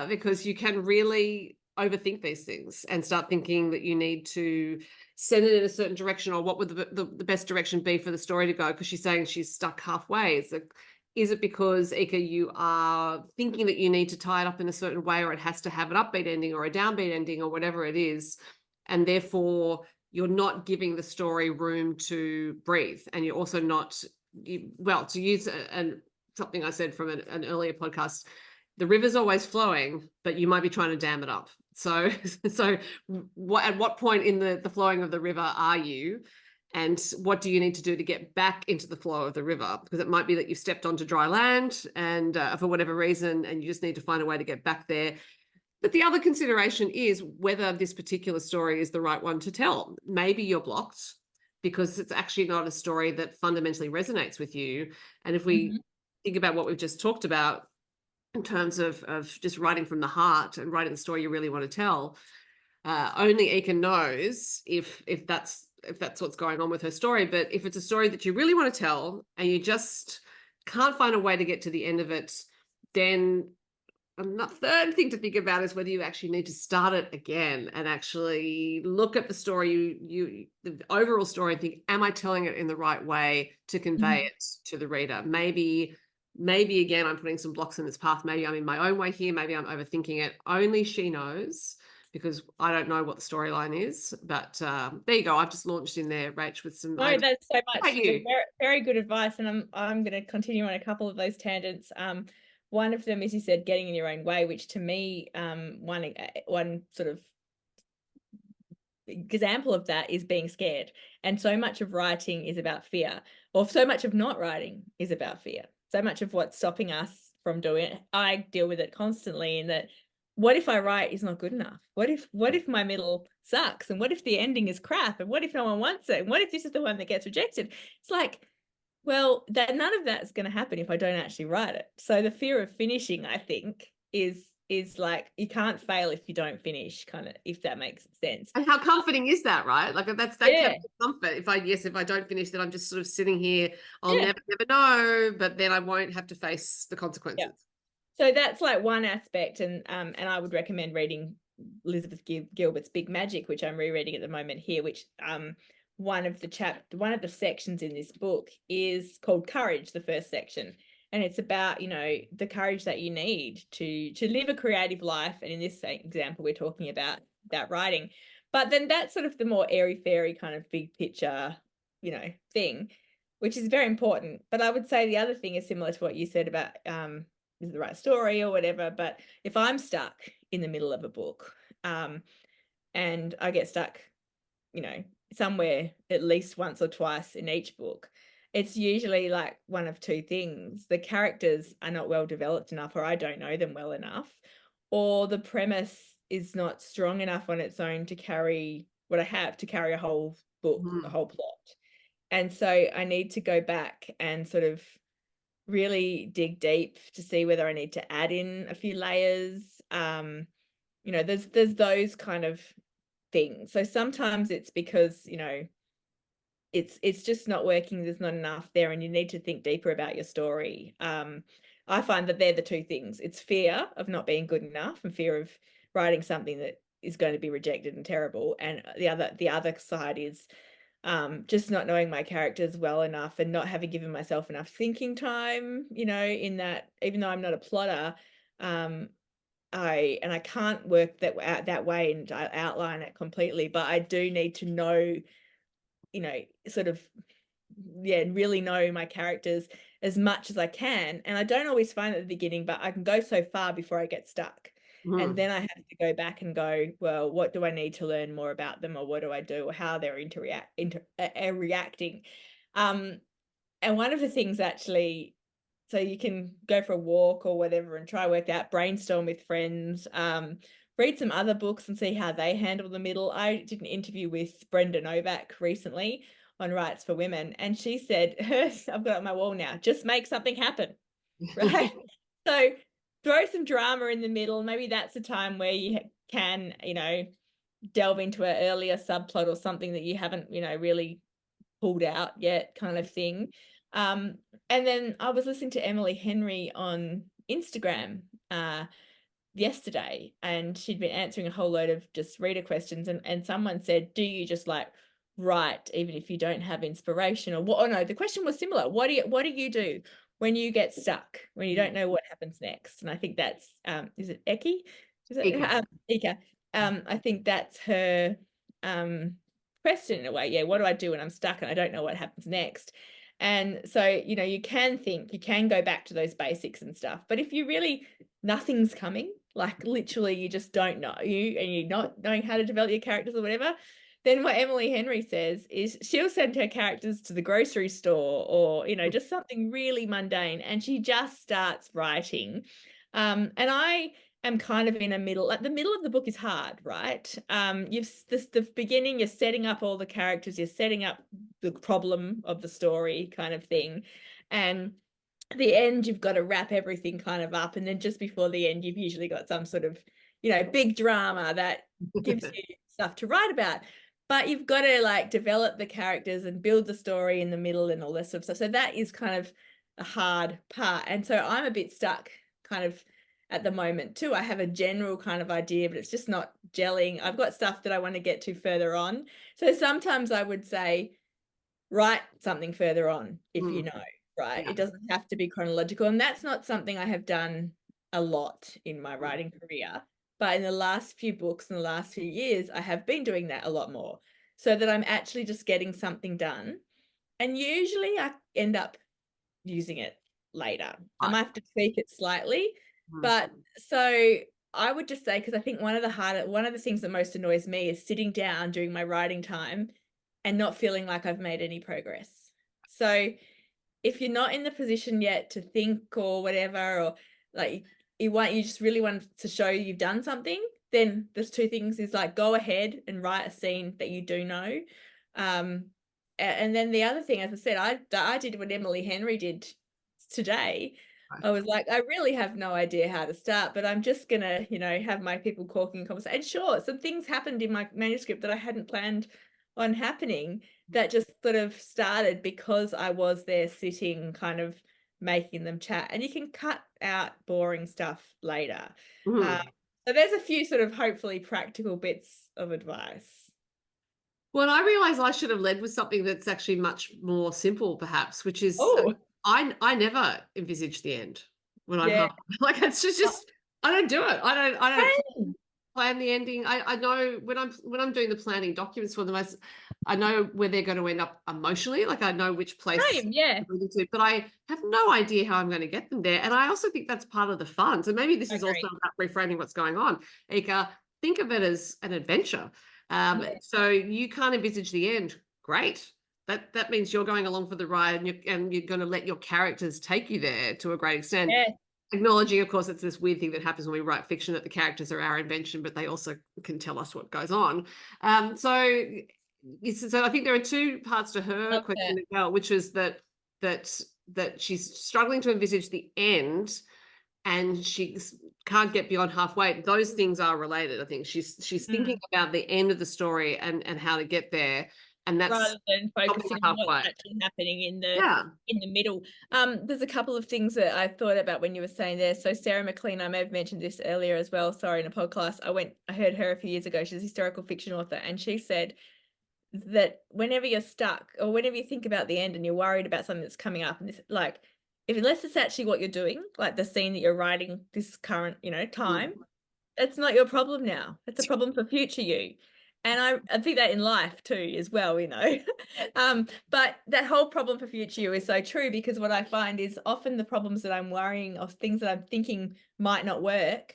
S2: Because you can really overthink these things and start thinking that you need to send it in a certain direction, or what would the best direction be for the story to go, because she's saying she's stuck halfway. Is it because, Ika, you are thinking that you need to tie it up in a certain way, or it has to have an upbeat ending or a downbeat ending or whatever it is, and therefore you're not giving the story room to breathe, and you're also not, to use something I said from an earlier podcast, the river's always flowing, but you might be trying to dam it up. So at what point in the flowing of the river are you? And what do you need to do to get back into the flow of the river? Because it might be that you've stepped onto dry land and for whatever reason, and you just need to find a way to get back there. But the other consideration is whether this particular story is the right one to tell. Maybe you're blocked because it's actually not a story that fundamentally resonates with you. And if we think about what we've just talked about in terms of just writing from the heart and writing the story you really want to tell, only Ika knows if that's what's going on with her story. But if it's a story that you really want to tell and you just can't find a way to get to the end of it, then the third thing to think about is whether you actually need to start it again and actually look at the story, the overall story, and think, am I telling it in the right way to convey it to the reader? Maybe again, I'm putting some blocks in its path. Maybe I'm in my own way here. Maybe I'm overthinking it. Only she knows, because I don't know what the storyline is. But there you go. I've just launched in there, Rach, with some.
S1: No, that's so much.
S2: You?
S1: Very, very good advice, and I'm going to continue on a couple of those tangents. One of them, as you said, getting in your own way, which to me, one sort of example of that is being scared. And so much of writing is about fear, or so much of not writing is about fear. So much of what's stopping us from doing it, I deal with it constantly, in that, what if I write is not good enough? What if my middle sucks? And what if the ending is crap? And what if no one wants it? And what if this is the one that gets rejected? It's like, well, that none of that's going to happen if I don't actually write it. So the fear of finishing, I think, is like, you can't fail if you don't finish, kind of, if that makes sense.
S2: And how comforting is that, right? Like that kind of comfort. If I don't finish, then I'm just sort of sitting here. I'll never know, but then I won't have to face the consequences.
S1: Yeah. So that's like one aspect, and I would recommend reading Elizabeth Gilbert's Big Magic, which I'm rereading at the moment here, which one of the sections in this book is called Courage, the first section. And it's about, the courage that you need to live a creative life. And in this example, we're talking about writing. But then that's sort of the more airy-fairy kind of big picture, thing, which is very important. But I would say the other thing is similar to what you said about is it the right story or whatever. But if I'm stuck in the middle of a book, and I get stuck, somewhere at least once or twice in each book, it's usually like one of two things. The characters are not well developed enough, or I don't know them well enough, or the premise is not strong enough on its own to carry what I have, to carry a whole book, a whole plot. And so I need to go back and sort of really dig deep to see whether I need to add in a few layers. There's those kind of things. So sometimes it's because, it's just not working. There's not enough there, and you need to think deeper about your story. I find that they're the two things. It's fear of not being good enough, and fear of writing something that is going to be rejected and terrible. And the other side is just not knowing my characters well enough, and not having given myself enough thinking time, in that, even though I'm not a plotter, I can't work that way and outline it completely, but I do need to know, sort of, really know my characters, as much as I can. And I don't always find it at the beginning, but I can go so far before I get stuck. And then I have to go back and go, well, what do I need to learn more about them, or what do I do, or how they're reacting. And one of the things actually, so you can go for a walk or whatever and try work out, brainstorm with friends, read some other books and see how they handle the middle. I did an interview with Brenda Novak recently on Rights for Women, and she said, I've got it on my wall now, just make something happen, right? So throw some drama in the middle. Maybe that's a time where you can, delve into an earlier subplot or something that you haven't, really pulled out yet, kind of thing. And then I was listening to Emily Henry on Instagram yesterday, and she'd been answering a whole load of just reader questions, and someone said, do you just like write even if you don't have inspiration, or what? Oh no, the question was similar. What do you do when you get stuck, when you don't know what happens next? And I think that's is it Ike? Is it Ike? I think that's her question in a way. Yeah, what do I do when I'm stuck and I don't know what happens next? And so, you can go back to those basics and stuff. But if you really, nothing's coming, like literally you just don't know, and you're not knowing how to develop your characters or whatever, then what Emily Henry says is she'll send her characters to the grocery store, or, just something really mundane, and she just starts writing. And I am kind of in a middle, like the middle of the book is hard, right? The beginning, you're setting up all the characters, you're setting up the problem of the story kind of thing. And the end, you've got to wrap everything kind of up. And then just before the end, you've usually got some sort of, big drama that gives you stuff to write about. But you've got to like develop the characters and build the story in the middle and all this sort of stuff. So that is kind of a hard part. And so I'm a bit stuck kind of at the moment too. I have a general kind of idea, but it's just not gelling. I've got stuff that I want to get to further on. So sometimes I would say, write something further on if you know, right? Yeah. It doesn't have to be chronological. And that's not something I have done a lot in my writing career. But in the last few books, in the last few years, I have been doing that a lot more, so that I'm actually just getting something done. And usually I end up using it later. I might have to tweak it slightly. But so I would just say, because I think one of the things that most annoys me is sitting down during my writing time and not feeling like I've made any progress. So if you're not in the position yet to think or whatever, or like you just really want to show you've done something, then there's two things, is like, go ahead and write a scene that you do know. And then the other thing, as I said, I did what Emily Henry did today. I was like, I really have no idea how to start, but I'm just gonna, have my people talking conversation. And sure, some things happened in my manuscript that I hadn't planned on happening, that just sort of started because I was there sitting, kind of making them chat. And you can cut out boring stuff later. So there's a few sort of hopefully practical bits of advice.
S2: Well, I realize I should have led with something that's actually much more simple, perhaps, which is I never envisage the end when I'm like, it's just I don't do it. I don't plan the ending. I know when I'm doing the planning documents for them, I know where they're going to end up emotionally. Like I know which place but I have no idea how I'm going to get them there. And I also think that's part of the fun. So maybe this is also about reframing what's going on. Ika, think of it as an adventure. So you can't envisage the end. Great. That means you're going along for the ride, and you're going to let your characters take you there to a great extent. Acknowledging, of course, it's this weird thing that happens when we write fiction, that the characters are our invention, but they also can tell us what goes on. So I think there are two parts to her question as well, which is that she's struggling to envisage the end, and she can't get beyond halfway. Those things are related. I think she's thinking about the end of the story and how to get there. And that's
S1: rather than focusing on what's actually happening in the middle. There's a couple of things that I thought about when you were saying there. So Sarah McLean, I may have mentioned this earlier as well, sorry, in a podcast. I heard her a few years ago. She's a historical fiction author, and she said that whenever you're stuck, or whenever you think about the end and you're worried about something that's coming up, and this, like, unless it's actually what you're doing, like the scene that you're writing this current, time, it's not your problem now. It's a problem for future you. And I think that in life too, as well, you know. But that whole problem for future you is so true, because what I find is often the problems that I'm worrying, or things that I'm thinking might not work,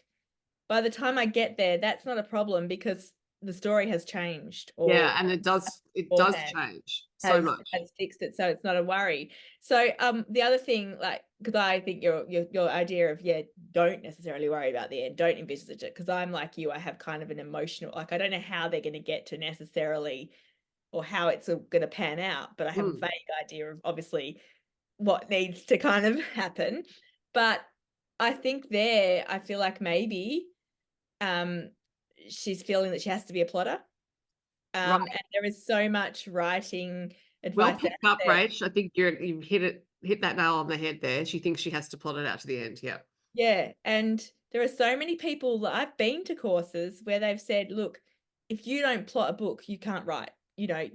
S1: by the time I get there, that's not a problem, because the story has changed, or
S2: Yeah, and it does
S1: beforehand
S2: change so much.
S1: has fixed it, so it's not a worry. So the other thing, like, because I think your idea of, yeah, don't necessarily worry about the end, don't envisage it, because I'm like you, I have kind of an emotional, like, I don't know how they're going to get to necessarily, or how it's going to pan out, but I have a vague idea of obviously what needs to kind of happen. But I think there, I feel like maybe she's feeling that she has to be a plotter.
S2: Right.
S1: And there is so much writing
S2: Well
S1: advice out
S2: picked up,
S1: there.
S2: Rach. I think you've hit that nail on the head there. She thinks she has to plot it out to the end. Yeah.
S1: Yeah. And there are so many people that I've been to courses where they've said, look, if you don't plot a book, you can't write. You know,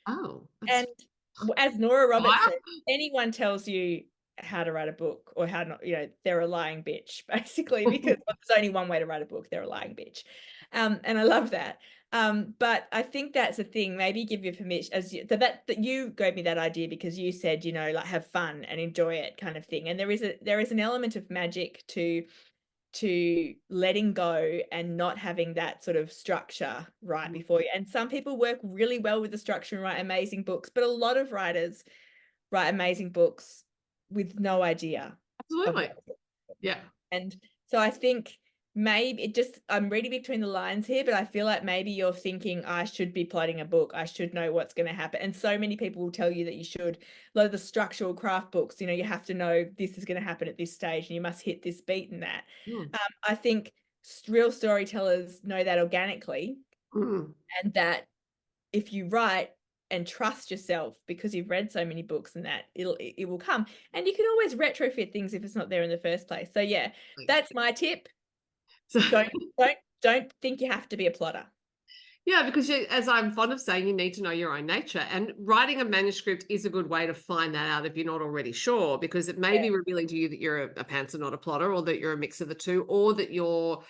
S2: Oh, that's
S1: and as Nora Roberts
S2: fire.
S1: said, anyone tells you how to write a book, or how not, you know, they're a lying bitch, basically, because there's only one way to write a book. They're a lying bitch. And I love that. But I think that's a thing. Maybe give you permission, that you gave me that idea, because you said, you know, like, have fun and enjoy it, kind of thing. And there is an element of magic to letting go and not having that sort of structure right before you. And some people work really well with the structure and write amazing books, but a lot of writers write amazing books with no idea of
S2: Absolutely.
S1: what.
S2: Yeah.
S1: And so I think maybe I'm reading between the lines here, but I feel like maybe you're thinking, I should be plotting a book, I should know what's going to happen. And so many people will tell you that you should. A lot of the structural craft books, you know, you have to know this is going to happen at this stage, and you must hit this beat and that. I think real storytellers know that organically, and that if you write and trust yourself, because you've read so many books, and that it will come. And you can always retrofit things if it's not there in the first place. So yeah, that's my tip.
S2: So,
S1: Don't think you have to be a plotter.
S2: yeah, because as I'm fond of saying, you need to know your own nature. And writing a manuscript is a good way to find that out if you're not already sure, because it may be revealing to you that you're a pantser, not a plotter, or that you're a mix of the two, or that you're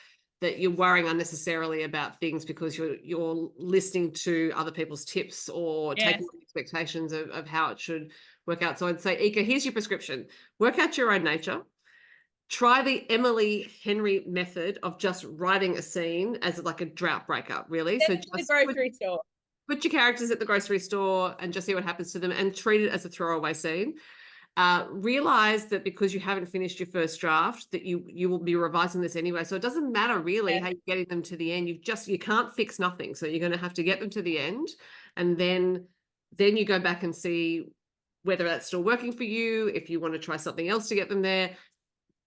S2: worrying unnecessarily about things because you're listening to other people's tips, or taking on expectations of how it should work out. So I'd say, Ika, here's your prescription. Work out your own nature. Try the Emily Henry method of just writing a scene as like a drought breaker, really. So just
S1: the grocery store.
S2: Put your characters at the grocery store and just see what happens to them, and treat it as a throwaway scene. Realize that because you haven't finished your first draft, that you will be revising this anyway. So it doesn't matter really how you're getting them to the end. You can't fix nothing. So you're going to have to get them to the end, and then you go back and see whether that's still working for you. If you want to try something else to get them there,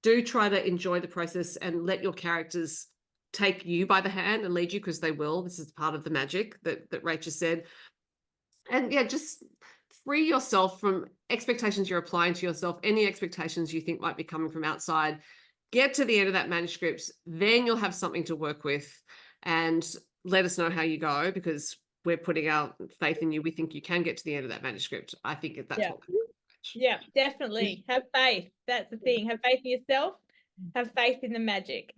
S2: do try to enjoy the process and let your characters take you by the hand and lead you, because they will. This is part of the magic that Rachel said. And yeah, just free yourself from expectations you're applying to yourself, any expectations you think might be coming from outside. Get to the end of that manuscript, then you'll have something to work with, and let us know how you go, because we're putting our faith in you. We think you can get to the end of that manuscript. I think that's what.
S1: Yeah, definitely. Have faith. That's the thing. Have faith in yourself. Have faith in the magic.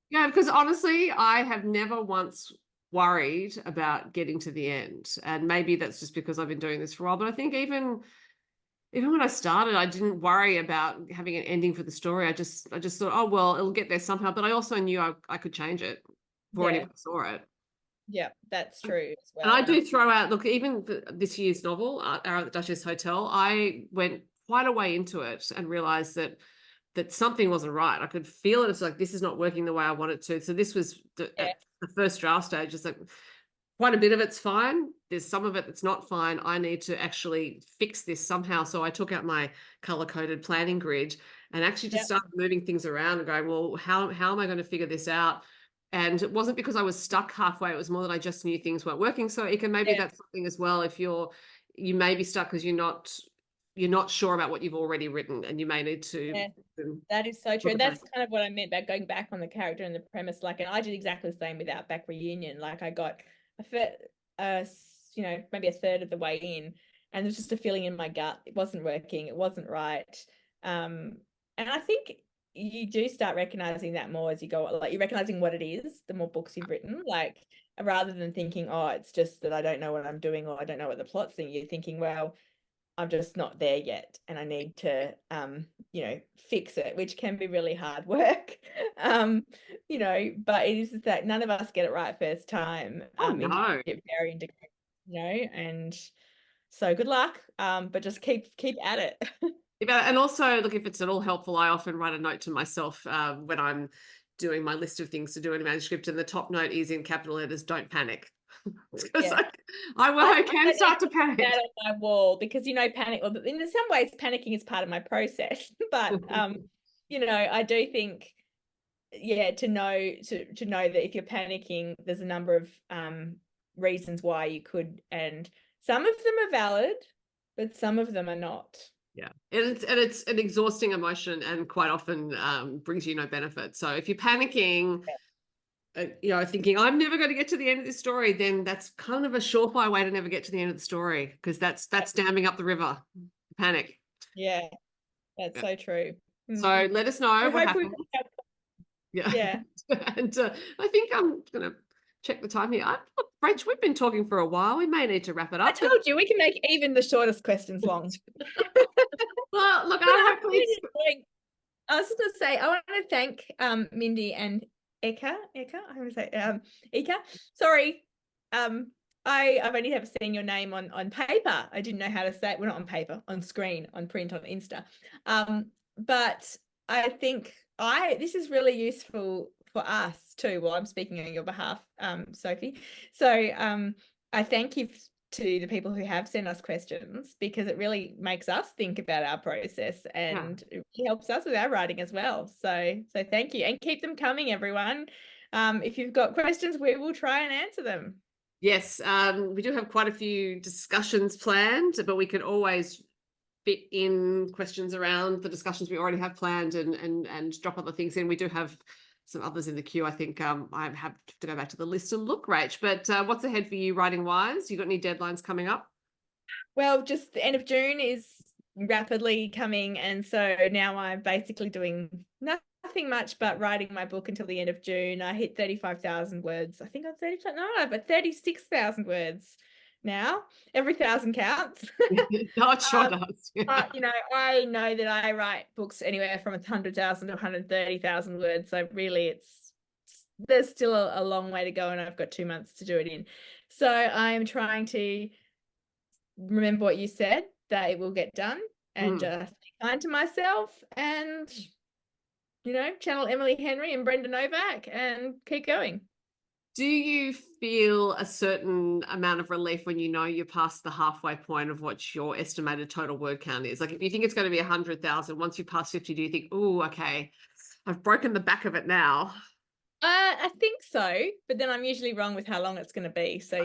S2: Yeah, because honestly, I have never once worried about getting to the end. And maybe that's just because I've been doing this for a while. But I think even when I started, I didn't worry about having an ending for the story. I just thought, oh well, it'll get there somehow. But I also knew I could change it before anyone saw it.
S1: Yeah, that's true as well.
S2: And I do throw out, look, even this year's novel, Our at the Duchess Hotel, I went quite a way into it and realized that something wasn't right. I could feel it. It's like, this is not working the way I want it to. So this was at the first draft stage. It's like, quite a bit of it's fine. There's some of it that's not fine. I need to actually fix this somehow. So I took out my color-coded planning grid and actually just started moving things around and going, well, how am I going to figure this out? And it wasn't because I was stuck halfway. It was more that I just knew things weren't working. So Ika, maybe that's something as well. If you may be stuck because you're not sure about what you've already written, and you may need to.
S1: That is so true. That's kind of what I meant about going back on the character and the premise. Like, and I did exactly the same with Outback Reunion. Like, I got maybe a third of the way in, and there's just a feeling in my gut. It wasn't working. It wasn't right. And I think you do start recognizing that more as you go, like you're recognizing what it is, the more books you've written, like rather than thinking, oh, it's just that I don't know what I'm doing or I don't know what the plot's thing, you're thinking, well, I'm just not there yet and I need to you know, fix it, which can be really hard work. You know, but it is that none of us get it right first time.
S2: Oh
S1: It can
S2: no.
S1: get very integrated, you know, and so good luck. But just keep at it.
S2: And also, look, if it's at all helpful, I often write a note to myself when I'm doing my list of things to do in a manuscript, and the top note is in capital letters, don't panic. Because
S1: Yeah.
S2: I can start to panic.
S1: That on my wall because, you know, panic, well, in some ways panicking is part of my process. But you know, I do think, yeah, to know that if you're panicking, there's a number of reasons why you could, and some of them are valid, but some of them are not.
S2: Yeah, and it's an exhausting emotion, and quite often brings you no benefit. So if you're panicking, you know, thinking I'm never going to get to the end of this story, then that's kind of a surefire way to never get to the end of the story, because that's damming up the river. Panic.
S1: Yeah, that's so true.
S2: So let us know what happens.
S1: Yeah.
S2: And I think I'm going to check the time here. Look, Rach, we've been talking for a while. We may need to wrap it up.
S1: I told you we can make even the shortest questions long.
S2: Well, look,
S1: I was just going to say, I want to thank Mindy and Ika. I'm going to say Ika. Sorry, I've only ever seen your name on paper. I didn't know how to say it. Well, not on paper, on screen, on print, on Insta. But I think this is really useful for us too. Well, I'm speaking on your behalf, Sophie. So I thank you to the people who have sent us questions, because it really makes us think about our process, and it really helps us with our writing as well. So thank you, and keep them coming, everyone. If you've got questions, we will try and answer them.
S2: Yes, we do have quite a few discussions planned, but we can always fit in questions around the discussions we already have planned, and drop other things in. We do have some others in the queue. I think I have to go back to the list and look, Rach. But what's ahead for you writing wise? You got any deadlines coming up?
S1: Well, just the end of June is rapidly coming, and so now I'm basically doing nothing much but writing my book until the end of June. I hit 35,000 words. I think I'm 35, no, but 36,000 words now. Every 1,000 counts.
S2: No, it sure does.
S1: But, you know, I know that I write books anywhere from 100,000 to 130,000 words. So really there's still a long way to go, and I've got 2 months to do it in. So I'm trying to remember what you said, that it will get done, and just be kind to myself, and, you know, channel Emily Henry and Brenda Novak and keep going.
S2: Do you feel a certain amount of relief when you know you're past the halfway point of what your estimated total word count is? Like if you think it's going to be 100,000, once you pass 50, do you think, oh, okay, I've broken the back of it now?
S1: I think so, but then I'm usually wrong with how long it's going to be. So,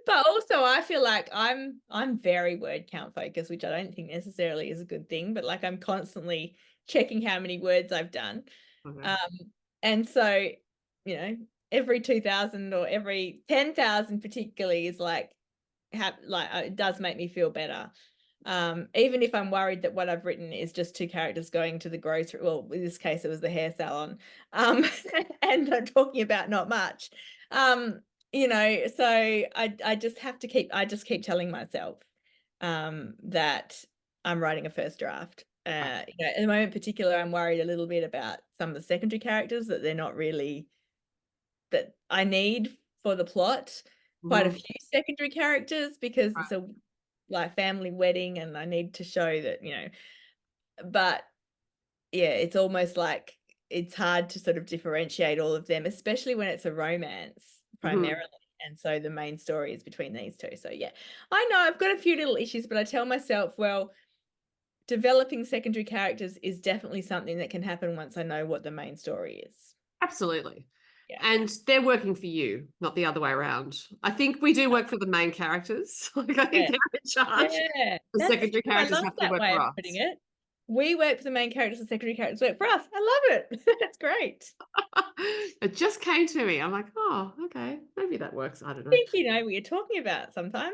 S1: but also I feel like I'm very word count focused, which I don't think necessarily is a good thing. But like I'm constantly checking how many words I've done,
S2: Okay.
S1: and so, you know, every 2,000 or every 10,000 particularly is like it does make me feel better. Even if I'm worried that what I've written is just two characters going to the grocery, well, in this case it was the hair salon, and I'm talking about not much, you know, so I just keep telling myself that I'm writing a first draft. You know, at the moment in particular, I'm worried a little bit about some of the secondary characters, that they're not really that I need for the plot. Quite a few secondary characters, because it's a like family wedding, and I need to show that, you know, but yeah, it's almost like it's hard to sort of differentiate all of them, especially when it's a romance primarily. And so the main story is between these two. So yeah, I know I've got a few little issues, but I tell myself, well, developing secondary characters is definitely something that can happen once I know what the main story is.
S2: Absolutely.
S1: Yeah.
S2: And they're working for you, not the other way around. I think we do work for the main characters. Like I think they're in charge.
S1: Yeah,
S2: The secondary characters
S1: I love
S2: have to
S1: that
S2: work
S1: way
S2: for
S1: of
S2: us.
S1: putting it. We work for the main characters, the secondary characters work for us. I love it. That's great.
S2: It just came to me. I'm like, oh, okay, maybe that works. I don't
S1: I
S2: know.
S1: think you know what you're talking about sometimes.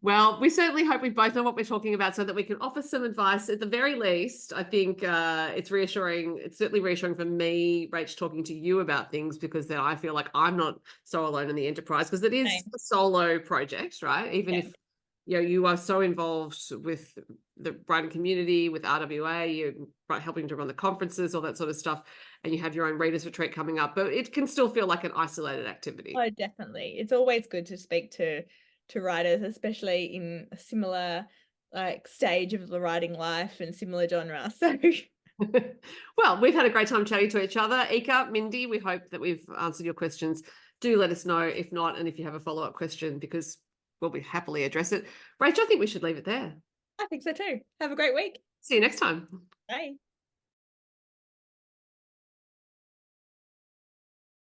S2: Well, we certainly hope we both know what we're talking about so that we can offer some advice. At the very least, I think it's reassuring. It's certainly reassuring for me, Rach, talking to you about things, because then I feel like I'm not so alone in the enterprise, because it is
S1: Same.
S2: a solo project, right? Even
S1: Yeah.
S2: if you are so involved with the writing community, with RWA, you're helping to run the conferences, all that sort of stuff, and you have your own readers retreat coming up, but it can still feel like an isolated activity.
S1: Oh, definitely. It's always good to speak to writers, especially in a similar like stage of the writing life and similar genre. So
S2: Well, we've had a great time chatting to each other. Ika, Mindy, we hope that we've answered your questions. Do let us know if not, and if you have a follow-up question, because we'll be happily address it. Rachel, I think we should leave it there.
S1: I think so too. Have a great week.
S2: See you next time.
S1: Bye.